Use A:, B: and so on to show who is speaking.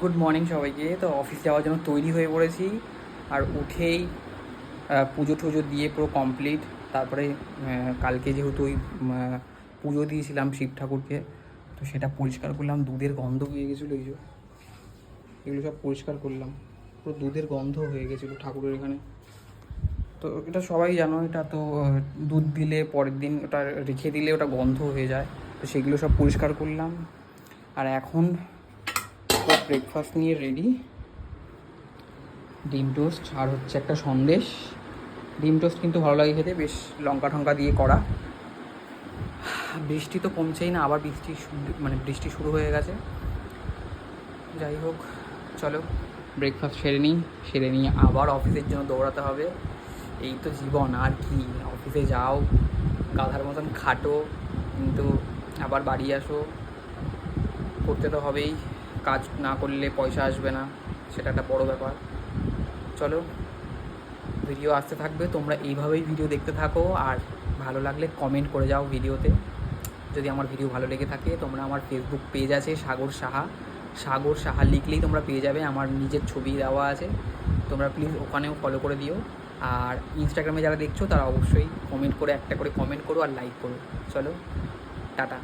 A: Good morning সবাইকে। তো office যাওয়ার জন্য তৈরি হয়ে পড়েছি। আর উঠেই পুজো টুজো দিয়ে পুরো কমপ্লিট। তারপরে কালকে যেহেতু ওই পুজো দিয়েছিলাম শিব ঠাকুরকে, তো সেটা পরিষ্কার করলাম। দুধের গন্ধ হয়ে গেছিলো, এই যে এগুলো সব পরিষ্কার করলাম। পুরো দুধের গন্ধ হয়ে গেছিলো ঠাকুরের এখানে। তো এটা সবাই জানো, এটা তো দুধ দিলে পরের দিন ওটা রেখে দিলে ওটা গন্ধ হয়ে যায়। তো সেগুলো সব পরিষ্কার করলাম। আর এখন ব্রেকফাস্ট নিয়ে রেডি। ডিম টোস্ট আর হচ্ছে একটা সন্দেশ। ডিম টোস্ট কিন্তু ভালো লাগে খেতে, বেশ লঙ্কা টঙ্কা দিয়ে করা। বৃষ্টি তো কমছেই না, আবার বৃষ্টি শুরু হয়ে গেছে। যাই হোক, চলো ব্রেকফাস্ট সেরে নিয়ে আবার অফিসের জন্য দৌড়াতে হবে। এই তো জীবন, আর কি। অফিসে যাও, গাধার মতন খাটো, কিন্তু আবার বাড়ি আসো, করতে তো হবেই। কাজ না করলে পয়সা আসবে না, সেটা একটা বড় ব্যাপার। চলো, ভিডিও আসতে থাকবে, তোমরা এইভাবেই ভিডিও দেখতে থাকো। আর ভালো লাগলে কমেন্ট করে যাও ভিডিওতে। যদি আমার ভিডিও ভালো লেগে থাকে, তোমরা আমার ফেসবুক পেজ আছে সাগর সাহা লিখলেই তোমরা পেয়ে যাবে। আমার নিজের ছবি দেওয়া আছে, তোমরা প্লিজ ওখানেও ফলো করে দিও। আর ইনস্টাগ্রামে যারা দেখছো তারা অবশ্যই কমেন্ট করে, একটা করে কমেন্ট করো আর লাইক করো। চলো, টাটা।